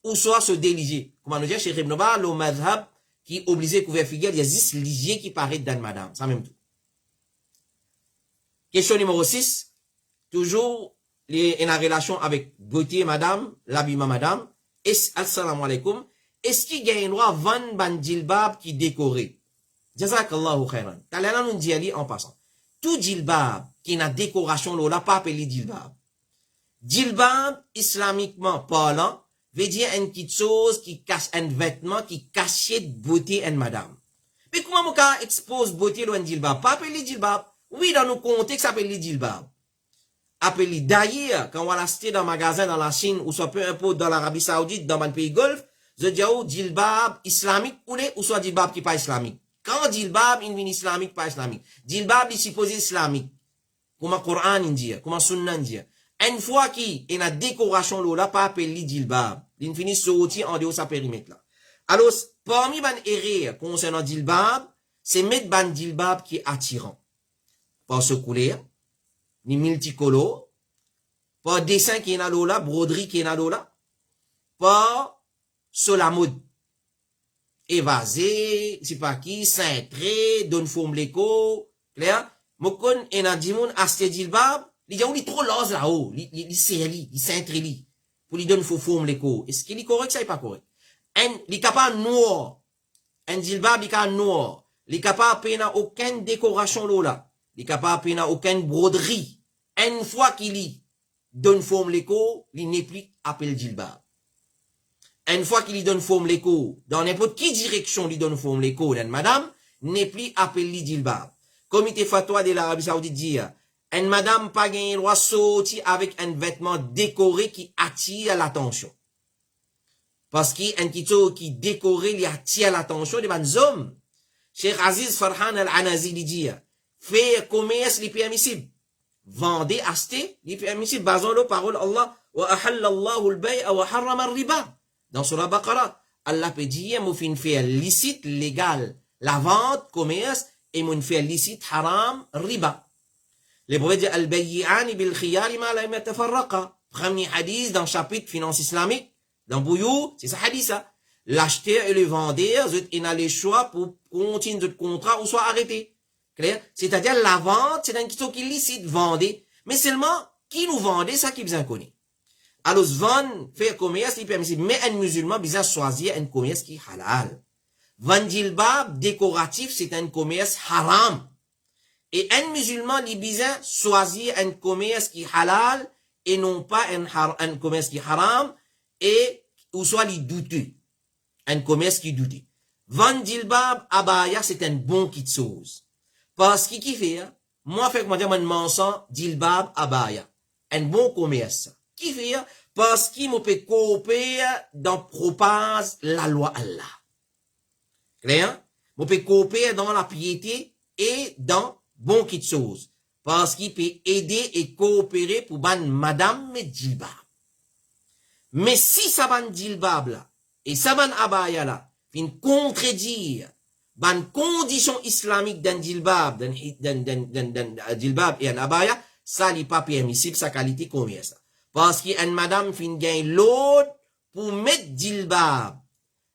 [SPEAKER 1] ou soit se déliger. Comment nous dire, Cheikh Ibn Baz, le madhab, qui obligé couvrir figure, il y a 10 ligiers qui paraissent dans madame. Ça même tout. Question numéro 6. Toujours en relation avec beauté madame, l'habillement madame. Assalamu alaikum. Est-ce qu'il y a un droit van ban djilbab qui décoré? Jazakallahu khairan. Talana nous dit en passant. Tout djilbab qui n'a décoration, là, pas appelé djilbab. Djilbab, islamiquement parlant, veut dire une petite chose qui cache un vêtement qui cachait beauté en madame. Mais comment mon cas expose beauté loin djilbab? Pas appelé djilbab. Oui, dans nos contextes, ça s'appelle les djilbab. appelé d'ailleurs, quand on va l'acheter dans un magasin dans la Chine, ou soit peu importe dans l'Arabie Saoudite, dans un pays golfe, je dis, djilbab islamique ou soit djilbab qui pas islamique. Quand djilbab, il vient islamique, pas islamique. Djilbab, il suppose islamique. Comme le Coran, il dit, comme le Sunna, il dit. Une fois qu'il y a une décoration, là, pas appelé djilbab. Il finit sortir en dehors de sa périmètre, là. Alors, parmi les erreurs concernant djilbab, c'est mettre ban djilbab qui est attirant. Par ce couleur, ni multicolore, par dessin qui est là, là, broderie qui est là, là, par sur la mode. Évasé, c'est pas qui, cintré, donne forme l'écho, clair? Mokon, en a dit moun, acheter djilbab, il est trop lose là-haut, il serri, il cintré li, pour lui donner forme l'écho. Est-ce qu'il est correct, ça est pas correct? Il est capable noir, un djilbab, il est capable noir, il est capable de n'a aucune décoration là, il est capable de n'a aucune broderie. Une fois qu'il y donne forme l'écho, il n'est plus appelé djilbab. Une fois qu'il lui donne forme l'écho, dans n'importe quelle direction il donne forme l'écho, madame, n'est plus appelé djilbab. Comité fatwa de l'Arabie Saoudite dit, une madame pas gagné le droit sortir avec un vêtement décoré qui attire l'attention. Parce qu'un kito qui décoré, il attire l'attention des hommes. Cheikh Aziz Farhan al-Anazi dit, faire commerce, les permissible. Vendez, acheter, les permissible. Basons la parole Allah, wa ahallallahu al-bay'a wa harrama al-riba. Dans Surah Baqarah, Allah peut dire, moi fin faire licite, légal, la vente, commerce, et moi faire licite, haram, riba. Les prophètes disent, al-bay'ani bil khiyari ma la yatafarraqa. Premier hadith dans le chapitre finance islamique, dans Bouyou, c'est ça hadith ça. L'acheteur et le vendeur, ils ont le choix pour continuer le contrat ou soit arrêter. Clair? C'est-à-dire, la vente, c'est un question qui licite, vendez. Mais seulement, qui nous vendait, ça qui besoin connaît. Alors, vendre, faire commerce, il permet, mais un musulman, besoin choisir un commerce qui est halal. Vendre djilbab, décoratif, c'est un commerce haram. Et un musulman, il besoin choisir un commerce qui est halal, et non pas un commerce qui est haram, et, ou soit les douteux. Un commerce qui est douteux. Vendre djilbab, abaya, c'est un bon kit chose. Parce qu'il qui fait, moi, fait que moi, dire, mon mensonge, djilbab, abaya. Un bon commerce. Qui fait, parce qu'il me peut coopérer dans propage la loi Allah. Clair? Me peut coopérer dans la piété et dans bon kit chose. Parce qu'il peut aider et coopérer pour ban madame et djilbab. Mais si ça ban djilbab là, et ça ban abaya là, fin contredire, ban condition islamique d'un djilbab, d'un djilbab et un abaya, ça n'est pas permissible, sa qualité commerce. Parce qu'une madame fin gagne l'autre pour mettre djilbab.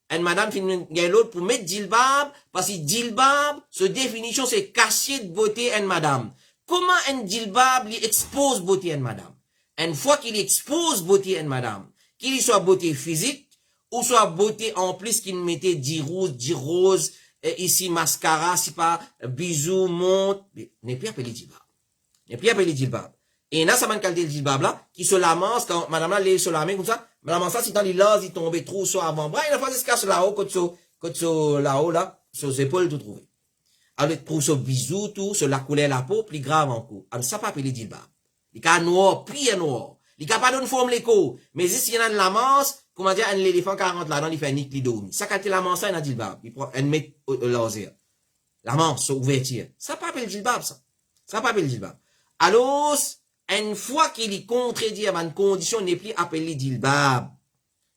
[SPEAKER 1] Une madame fin gagne l'autre pour mettre djilbab, parce que djilbab, sa définition, c'est cacher de beauté une madame. Comment un djilbab lui expose beauté une madame? Une fois qu'il expose beauté une madame, qu'il soit beauté physique, ou soit beauté en plus qu'il mettait du rose, ici mascara, si pas bisous, montre, n'est plus appelé djilbab. N'est plus appelé djilbab. Et là, ça m'a qualité de djilbab là, qui se lamente, quand madame là, les se lamente comme ça, madame ça, si dans les lances, il tombait trop sur avant bras, il a fait ce casse là-haut, quand là-haut, là, sur ses épaules, tout trouvé. Alors, pour ce bisou, tout, sur la couleur la peau, plus grave encore. Alors, ça pas appelé djilbab. Il a noir, pire noir. Il a pas donné forme l'écho. Mais si il y a une lamance, comment dire, un éléphant 40 là-dedans, il fait un nick, il dormi. Ça, quand il a lancé, il a djilbab. Il prend un mètre au laser. La manche, ouverture. Ça pas appelé djilbab, ça. Ça pas appelé djilbab. Alors, une fois qu'il est contredit à une condition, n'est plus appelé djilbab.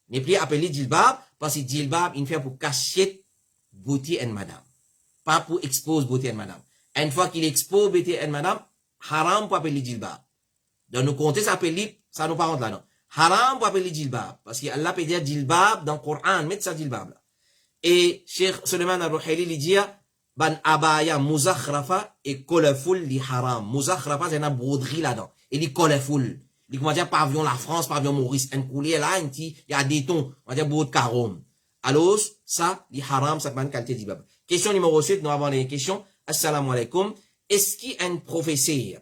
[SPEAKER 1] N'est plus appelé djilbab, parce que djilbab, il fait pour cacher beauté en madame. Pas pour exposer beauté en madame. Une fois qu'il expose beauté en madame, haram pour appeler djilbab. Dans nos comptes, ça appelle, ça nous parle là, non. Haram pour appeler djilbab. Parce qu'Allah peut dire djilbab dans le Coran, mettre ça djilbab là. Et Cheikh Suleiman al-Ruhaili lui dit, ban abaya muzakhrafa et colorful li haram. Muzakhrafa, c'est une broderie là-dedans. Et li colorful. Li, comment dire, pavillon la France, pavillon Maurice. Un couleur là, il y a des tons. On va dire, beau de carom. Alors, ça, li haram, ça ban qualité djilbab. Question numéro 7, nous avons les questions. Assalamu alaikum. Est-ce qu'il y a un professeur?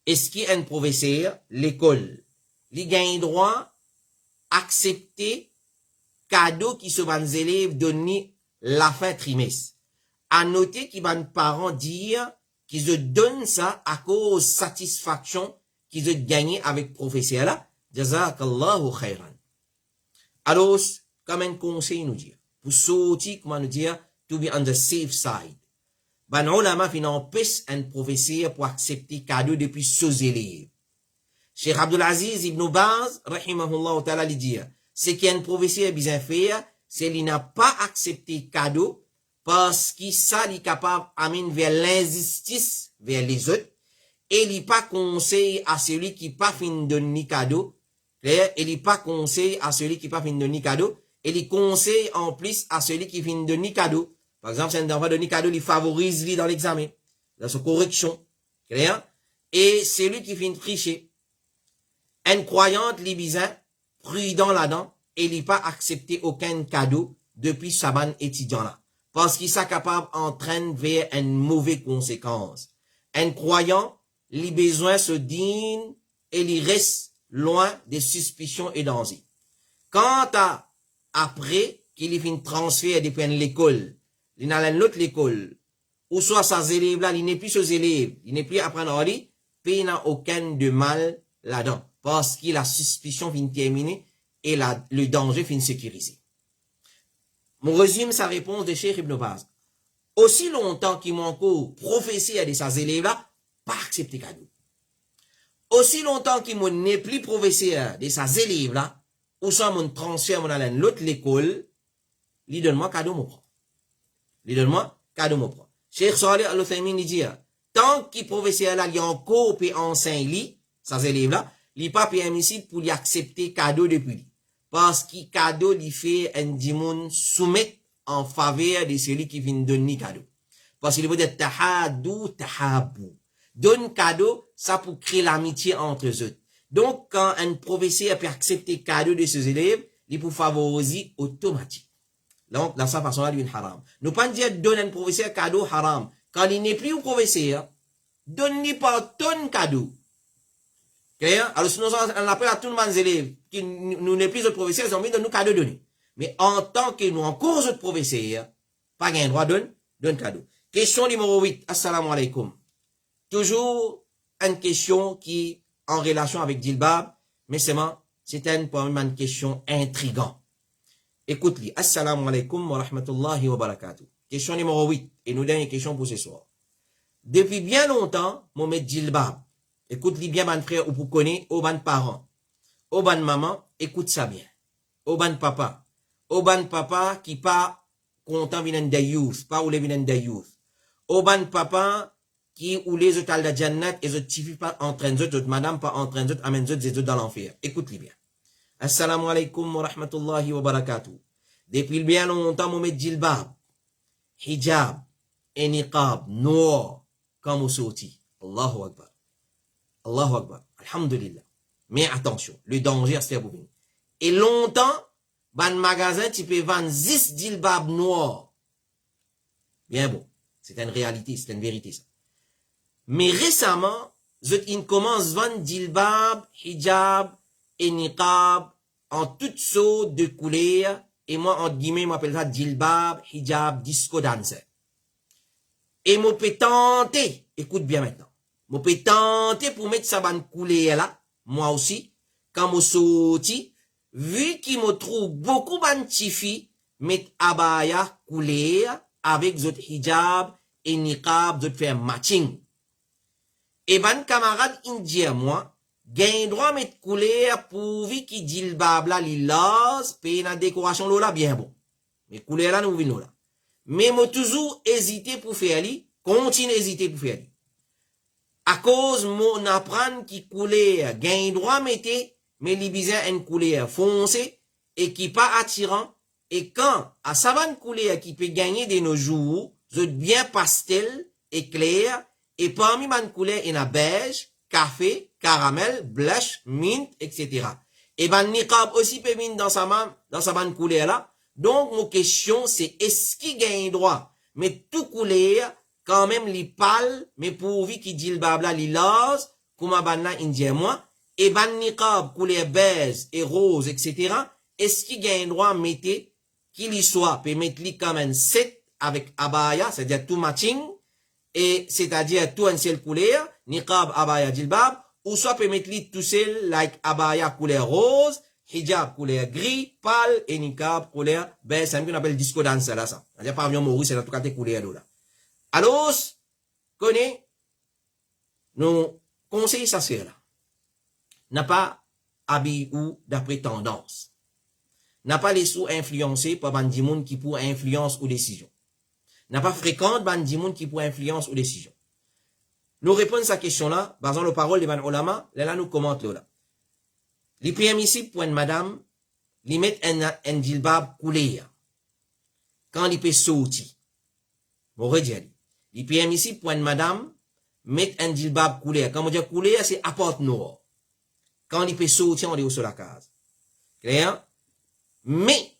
[SPEAKER 1] Est-ce qu'il y a un professeur, l'école, il gagne droit accepter cadeau qui se van élèves donner la fin trimestre. À noter qu'il va parents dire qui se donne ça à cause satisfaction qui se gagne avec professeur là. Jazakallahu khairan. Alors, comme un conseil nous dit, pour sortir, comment nous dire, to be on the safe side. Ben, ulama fin empêche un professeur pour accepter cadeau depuis ses élèves. Cheikh Abdulaziz Ibn Baz, rahimahullah ta'ala, lui dit, ce qu'un professeur bien fait, c'est qu'il n'a pas accepté cadeau parce qu'il ça, il est capable d'amener vers l'injustice, vers les autres, et il n'est pas conseil à celui qui pas fin de donner cadeau, et il n'est pas conseil à celui qui pas fin de donner cadeau, et il conseille en plus à celui qui fin de donner cadeau. Par exemple, si un enfant donne cadeau, il favorise lui dans l'examen, dans sa correction. Clair? Et c'est lui qui finit de tricher. Un croyant, libizin, prudent là-dedans, et il n'a pas accepté aucun cadeau depuis sa bonne étudiant là. Parce qu'il s'est capable d'entraîner vers une mauvaise conséquence. Un croyant, il besoin se digne et il reste loin des suspicions et dangers. Quant à après qu'il finit de transférer depuis l'école, il n'a l'autre l'école, ou soit ses élèves là, il n'est plus ses élèves, il n'est plus apprendre à lire, puis il n'a aucun de mal là-dedans, parce que la suspicion finit terminée et le danger finit sécurisé. Mon résume sa réponse de Cheikh Ibn Baz. Aussi longtemps qu'il m'a encore professé à ses élèves là, pas accepter cadeau. Aussi longtemps qu'il n'est plus professeur de ses élèves là, ou soit mon transfert mon dans l'autre l'école, lui donne-moi cadeau mon propre. Lui donne-moi cadeau mon propre. Cheikh Salih Al-Uthaymin dit, tant qu'il professeur là, il y a encore puis enseigne lui, ses élèves là, il pas permissible pour lui accepter cadeau depuis lui. Parce qu'il cadeau lui fait un dimoun soumettre en faveur de celui qui vient donner cadeau. Parce qu'il veut dire tahadou, tahabou. Donne cadeau, ça pour créer l'amitié entre eux. Donc, quand un professeur peut accepter cadeau de ses élèves, il peut favoriser automatique. Donc, dans sa façon-là, il y a une haram. Nous pas dire donne un professeur cadeau haram. Quand il n'est plus au professeur, donne-lui par ton cadeau. Okay? Alors, sinon, on appelle à tout le monde les élèves qui nous n'est plus au professeur, ils ont mis de nous cadeau donner. Mais en tant que nous, en cours de professeur, pas gain droit donne cadeau. Question numéro 8. Assalamu alaikum. Toujours une question qui en relation avec Djilbab, mais c'est une question intrigante. Écoute-li. Assalamu alaikum wa rahmatullahi wa barakatuh. Question numéro 8. Et nous donne une question pour ce soir. Depuis bien longtemps, mon maître Djilbab, écoute-li bien, mon frère, ou pour connaître, ou ban parents, ou ban maman, écoute ça bien. Ou ban papa qui pas content vinen de youth, pas ou les vinen de youth. Ou ban papa qui ou les autres de Jannat et autres tifi pas entraînent autres, madame pas entraînent autres, amènent autres dans l'enfer. Écoute-li bien. Assalamu alaikum wa rahmatullahi wa barakatuh. Depuis bien longtemps, mon maître Djilbab, hijab et niqab noir comme au sorti. Allahu Akbar. Allahu Akbar. Alhamdulillah. Mais attention, le danger c'est pour vous. Et longtemps, ban magasin, tu peux vendre 10 djilbab noirs. Bien bon. C'est une réalité, c'est une vérité ça. Mais récemment, ils commencent à vendre djilbab, hijab et niqab en toutes sortes de couleurs. Et moi, entre guillemets, m'appelle ça djilbab, hijab, disco dancer. Et moi, peux tenter, écoute bien maintenant, moi, peux tenter pour mettre ça ban couleur là, moi aussi, quand moi sorti, vu qu'il me trouve beaucoup ban tifi, mettre abaya couleur avec zot hijab et niqab, zot faire matching. Et ban camarade indien, moi, gagne droit mettre couleur pourvu qui dit le babla lilas, paye la décoration là bien bon. Mais couleur là nous venons là. Mais moi toujours hésité pour faire li, continue hésiter pour faire li. À cause mon apprendre qui couleur gagne droit mettre, mais li bizarre une couleur foncée et qui pas attirant. Et quand à savane couleur qui peut gagner de nos jours, bien pastel et clair, et parmi man couleur il y a beige, café, caramel, blush, mint, etc. Et ban niqab aussi peut venir dans sa ban couleur là. Donc, mon question, c'est est-ce qu'il gagne droit? Mais tout couleur, quand même, les pâles, mais pourvu qu'il dit le babla, les las, comme ban là, indien moi, et ban niqab, couleur beige et rose, etc. Est-ce qu'il gagne droit, mettez, qu'il y soit, peut mettre lui comme un set avec abaya, c'est-à-dire tout matching, et c'est-à-dire tout un ciel couleur, niqab, abaya, jilbab, ou soit peut mettre tout seul, like abaya couleur rose, hijab couleur gris, pâle, et niqab couleur beige, c'est un qu'on appelle disco dance là, ça. C'est-à-dire pas avion Maurice, c'est en tout cas tes couleurs là. Alors, connaît, nous conseillons ça c'est là. N'a pas habillé ou d'après tendance. N'a pas les sous influencés par bandimoun qui pour influence ou décision. N'a pas fréquente bandimoun qui pour influence ou décision. Nous répondons à cette question-là, basant les paroles de Ban Olama, là nous commentons là. Les permissibles pour une madame, les mettre un djilbab coulé. Quand il peut sortir. Bon, redire. Les permissibles pour une madame, mettre un djilbab coulé. Quand on dit coulé, c'est à porte noire. Quand il peut sortir, on est sur la case. Clair? Mais,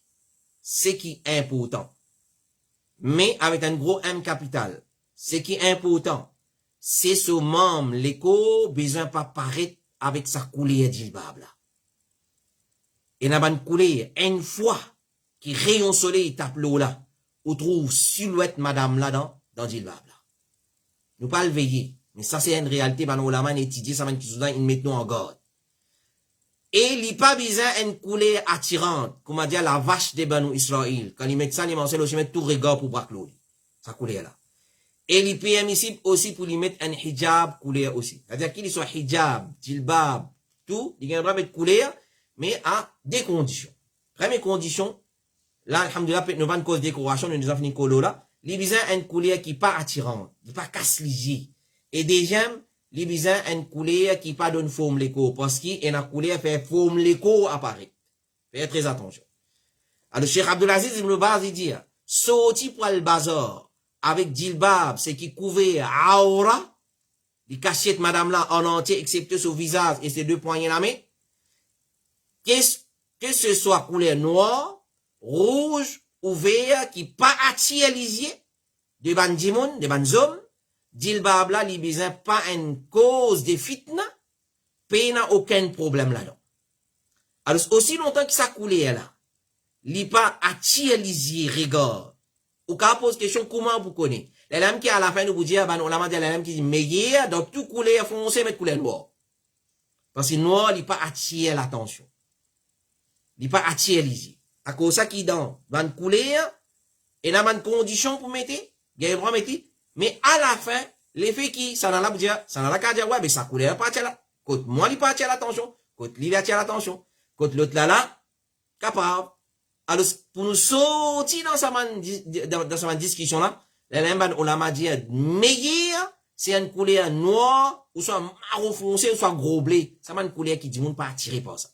[SPEAKER 1] ce qui est important, mais avec un gros M capital, ce qui est important, c'est ce membre, l'écho, besoin pas paraître avec sa coulée djilbab là. Et n'a pas une coulée, une fois, qui rayon soleil tape l'eau là, on trouve silhouette madame là dans djilbab là. Nous pas le veiller, mais ça c'est une réalité, ben on l'a man étudié, ça man qui soudain, il met nous en garde. Et il n'y a pas besoin d'une coulée attirante, comme on dit la vache des Banu Israël. Quand ils mettent ça, ils mettent tout regard pour braquer l'eau. Ça coulée là. Et il est permissible aussi pour lui mettre un hijab coulé aussi. C'est-à-dire qu'il soit hijab, djilbab, tout, il a le droit de mettre coulé, mais à des conditions. Première condition, là, alhamdoulilah, nous avons une cause de décoration, nous avons fini colo là, il a besoin d'une coulée qui n'est pas attirante, qui n'est pas casse-ligier. Et deuxième, il a besoin d'une couleur qui pas donne forme l'écho, parce qu'il y a une couleur fait forme l'écho apparaît. Faites très attention. Alors, Cheikh Abdelaziz Ibn Baz, il dit, sorti pour le bazar, avec djilbab, c'est qui couvert aura, il cachette madame là en entier, excepté son visage et ses deux poignets la main, que ce soit couleur noire, rouge ou vert, qui pas attire les yeux, de ban dimoun, de ban zom, djilbab là, il besoin pas une cause de fitna, puis il n'a aucun problème là-dedans. Alors, aussi longtemps que ça coule là, il pas attire les yeux, regard. Ou quand pose question, comment vous connaissez? Les lames qui à la fin nous vous dire, ben, on l'a dit, les lames qui dit, meilleur, donc tout couleur foncé, mais couleur noire. Parce que noir, il pas attire l'attention. Il pas attire les yeux. À cause ça qui dans, van couleur, et là, une condition pour mettre, il y a un droit mettre, mais à la fin, l'effet qui, ça n'a la dire, ça n'a la qu'à dire, ouais, mais ça couleur pas attire là. Côté moi, il pas attire l'attention. Côté lui, il attire l'attention. Côté l'autre là, capable. Alors, pour nous sortir dans sa discussion là, les lemban olama dit, meilleur, c'est une couleur noire, ou soit marron foncé, ou soit gros blé. Ça m'a une couleur qui dit, moun pas attiré par ça.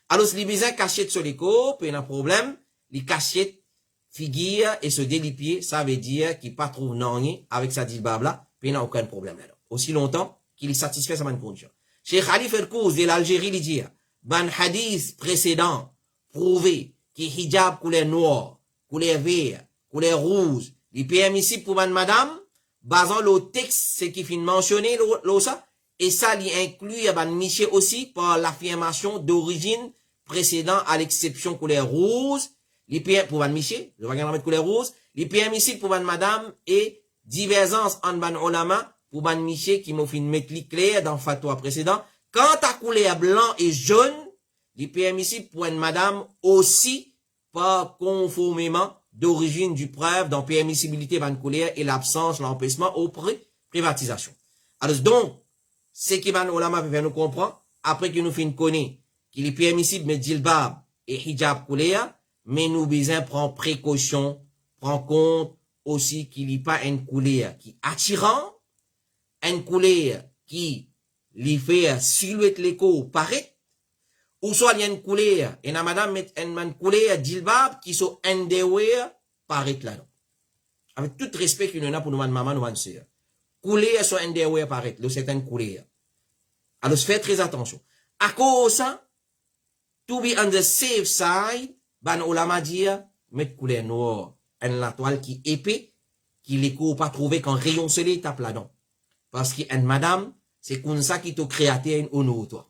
[SPEAKER 1] Alors, si les besoins cachette sur les côtes, puis il y a un problème, les cachettes, figure et se délipier, ça veut dire qu'il pas trouve non avec sa djilbab là, puis il n'a aucun problème là. Aussi longtemps qu'il est satisfait sa condition. Cheikh Khalif El-Kouz de l'Algérie, il dit, ban hadith précédent, prouvé, que hijab couleur noir, couleur vert, couleur rouge, il est permissible pour madame, basant le texte, ce qui finit mentionné, ça, et ça, il inclut, ban miché aussi, par l'affirmation d'origine précédent à l'exception couleur rouge, les PM pour ban miché, je vais regarder mettre couleur rouge, les permissible pour ban madame, et divergence en ban olama, pour ban miché, qui m'a fait mettre clair dans le fatwa précédent, quant à couleur blanc et jaune, il est permissible pour une madame aussi par conformément d'origine du preuve dans permissibilité van couleur et l'absence, l'empêchement au privatisation. Alors donc, ce qui van olama peut faire nous comprendre, après que nous finissons connaître qu'il est permissible de mettre djilbab et hijab couleur, mais nous besoin prendre précaution, prendre compte aussi qu'il n'y a pas une couleur qui attirant, une couleur qui lui fait silhouette l'écho paraît, ou soit il y a une couleur, et la madame met une couleur djilbab qui sont underwear paraît là-dedans. Avec tout respect qu'il y en a pour nous, maman, nous, sœur. Couleur sur underwear paraît, là, c'est une couleur. Alors, faites très attention. À cause ça, to be on the safe side, ban olama dire, mettre couleur noire, la toile qui épais, qui l'écho pas trouvé quand rayon soleil tape là-dedans. Parce qu'une madame, c'est comme ça qui te créaté une honneur, toi.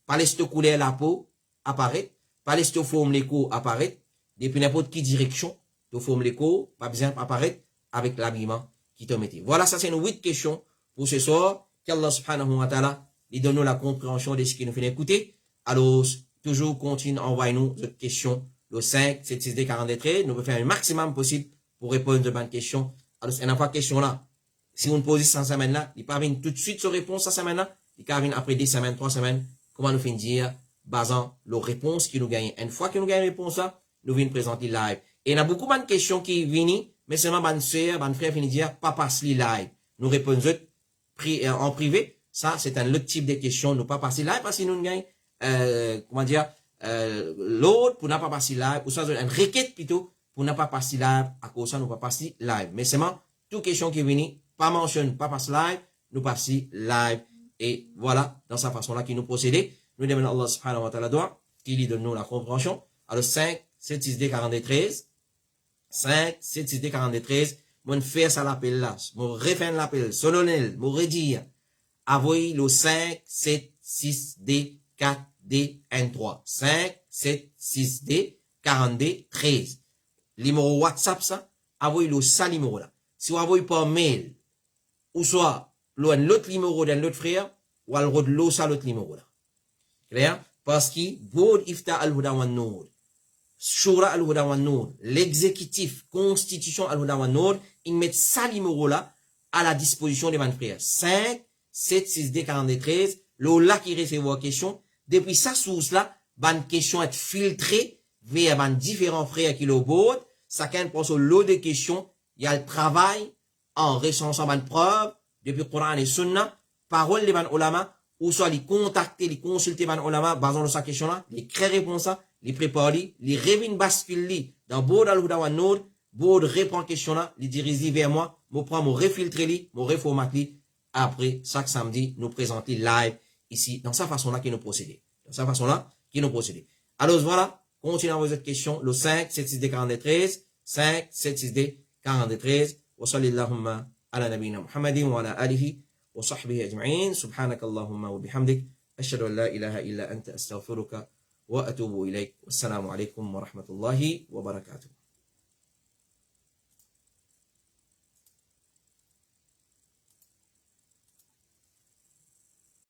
[SPEAKER 1] Pas laisse te couleur la peau, apparaît. Pas laisse te forme l'écho, apparaît. Depuis n'importe qui direction, te forme l'écho, pas besoin apparaître avec l'habillement qui te mettait. Voilà, ça c'est une 8 questions pour ce soir. Qu'Allah subhanahu wa ta'ala lui donne nous la compréhension de ce qu'il nous fait écouter. Alors, toujours continue à envoyer nous d'autres questions. Le 5, 7, 6, D, 43. Nous pouvons faire le maximum possible pour répondre à bonnes questions. Alors, il n'y a pas de question là. Si on pose cette semaine là, il ne peut pas tout de suite sur réponse cette semaine là. Il peut venir après 2 semaines, 3 semaines. Comment nous faire dire, basant les réponses qui nous gagnent. Une fois que nous gagnons réponse là, nous venons présenter live. Et il y a beaucoup de questions qui viennent, mais seulement bonne sœur, bonne frère viennent dire, pas passer live. Nous répondons en privé. Ça, c'est un autre type de questions. Nous pas passer live parce que nous gagnons, comment dire, l'autre pour ne pas passer live, ou ça, une requête plutôt, pour ne pas passer live, à cause de ça, nous pas passer live. Mais seulement, toute question qui vient, pas mentionne, pas passer live, nous passer live. Et voilà, dans sa façon-là qui nous procédait. Nous demandons à Allah subhanahu wa ta'ala doigt, qui lui donne nous la compréhension. Alors 5, 7, 6, D, 43. 5, 7, 6, D, 43. Mon faire ça l'appel là. Mon refaire l'appel solennel. Mon redire. Avoyez le 5, 7, 6, D, 4, D, 1, 3. 5, 7, 6, D, 40D, 13. Numéro WhatsApp ça. Avoyez le ça numéro là. Si vous envoyez par mail, ou soit, l'autre numéro d'un autre frère, ou alors l'autre numéro là. Clair? Parce que, Board Ifta al-Huda wa Nour, Shura al-Huda wa Nour, l'exécutif, constitution al-Huda wa Nour, ils mettent ça numéro là à la disposition des frères. 5, 7, 6, D, 43, là qui recevait vos questions. Depuis sa source là, ban question est filtrée vers ban différents frères qui le board. Chacun pense au lot de questions. Il y a le travail en recensant ban preuve depuis Coran et Sunna, parole de ban ulama, ou soit les contacter, les consulter ban ulama, basant sur sa question là, les créer réponse là, les préparer, les revenir basculer dans board al-Huda wa Nour, board répond question là, les diriger vers moi, me prendre, me refiltrer li, me reformater. Après, chaque samedi, nous présenter live ici, dans sa façon là qui nous procédait. Dans sa façon là qui nous procédait. Alors voilà, continuez à vos autres questions. Le 5, 7, 6, D, 43, 5, 7, 6, D, 43. Wa sallallahu ala nabina Muhammadin wa ala alihi wa sahbihi ajma'in. Subhanaka Allahumma wa bihamdik. Ashhadu an la ilaha illa anta astaghfiruka wa atubu ilayk. Wassalamu alaikum wa rahmatullahi wa barakatuh.